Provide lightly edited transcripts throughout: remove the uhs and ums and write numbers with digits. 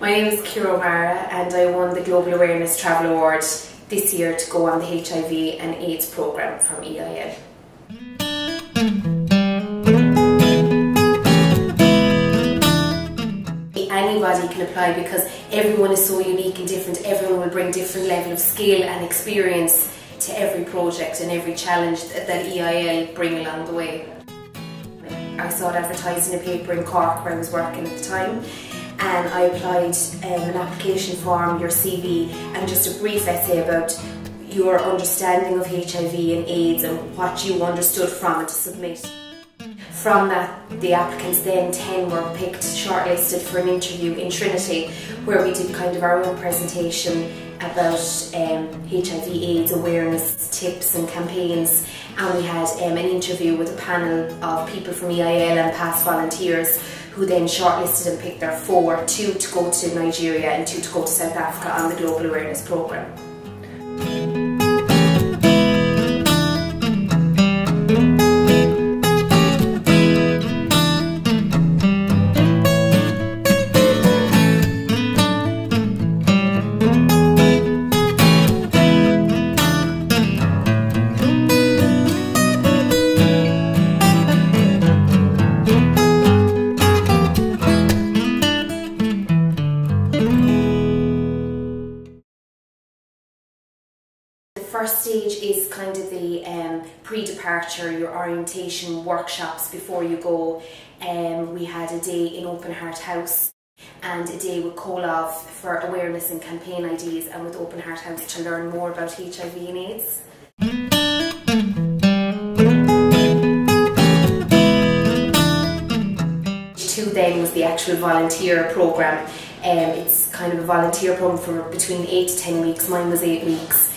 My name is Ciara O'Mara and I won the Global Awareness Travel Award this year to go on the HIV and AIDS programme from EIL. Anybody can apply because everyone is so unique and different. Everyone will bring different level of skill and experience to every project and every challenge that EIL bring along the way. I saw it advertised in a paper in Cork where I was working at the time, and I applied an application form, your CV, and just a brief essay about your understanding of HIV and AIDS and what you understood from it to submit. From that, the applicants then 10 were picked, shortlisted for an interview in Trinity, where we did kind of our own presentation about HIV/AIDS awareness tips and campaigns, and we had an interview with a panel of people from EIL and past volunteers who then shortlisted and picked their 4, 2 to go to Nigeria and 2 to go to South Africa on the Global Awareness Programme. The first stage is kind of the pre-departure, your orientation workshops before you go. We had a day in Open Heart House and a day with Colov for awareness and campaign ideas, and with Open Heart House to learn more about HIV and AIDS. Two then was the actual volunteer programme. It's kind of a volunteer programme for between 8 to 10 weeks. Mine was 8 weeks.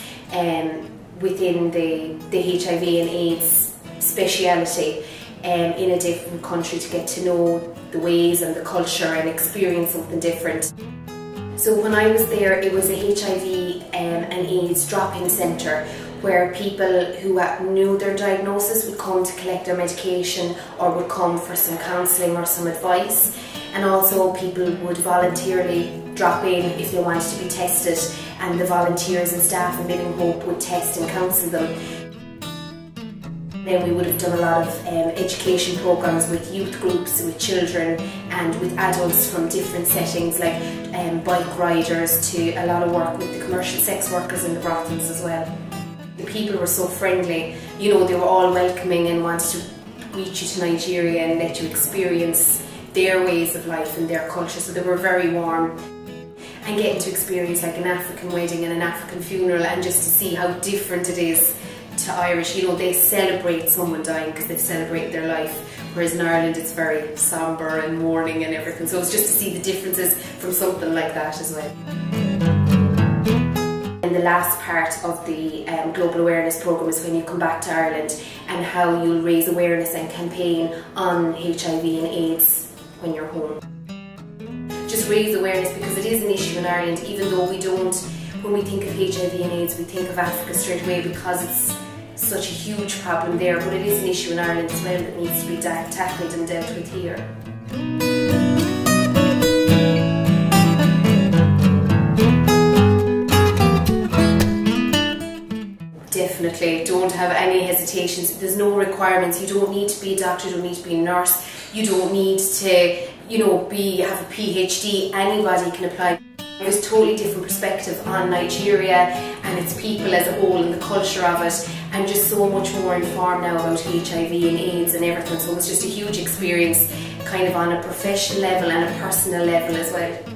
Within the HIV and AIDS speciality in a different country to get to know the ways and the culture and experience something different. So when I was there, it was a HIV and AIDS drop-in centre where people who knew their diagnosis would come to collect their medication or would come for some counselling or some advice, and also people would voluntarily drop in if they wanted to be tested, and the volunteers and staff in Living Hope would test and counsel them. Then we would have done a lot of education programmes with youth groups, with children and with adults from different settings, like bike riders, to a lot of work with the commercial sex workers in the brothels as well. The people were so friendly, you know, they were all welcoming and wanted to greet you to Nigeria and let you experience their ways of life and their culture, so they were very warm. And getting to experience like an African wedding and an African funeral, and just to see how different it is to Irish. You know, they celebrate someone dying because they've celebrated their life, whereas in Ireland it's very sombre and mourning and everything. So it's just to see the differences from something like that as well. And the last part of the Global Awareness Programme is when you come back to Ireland, and how you'll raise awareness and campaign on HIV and AIDS when you're home. Just raise awareness because it is an issue in Ireland, even though we don't, when we think of HIV and AIDS, we think of Africa straight away because it's such a huge problem there, but it is an issue in Ireland as well that needs to be tackled and dealt with here. Definitely, don't have any hesitations. There's no requirements. You don't need to be a doctor, you don't need to be a nurse, you don't need to, you know, have a PhD. Anybody can apply. There's a totally different perspective on Nigeria and its people as a whole and the culture of it, and just so much more informed now about HIV and AIDS and everything. So it's just a huge experience, kind of on a professional level and a personal level as well.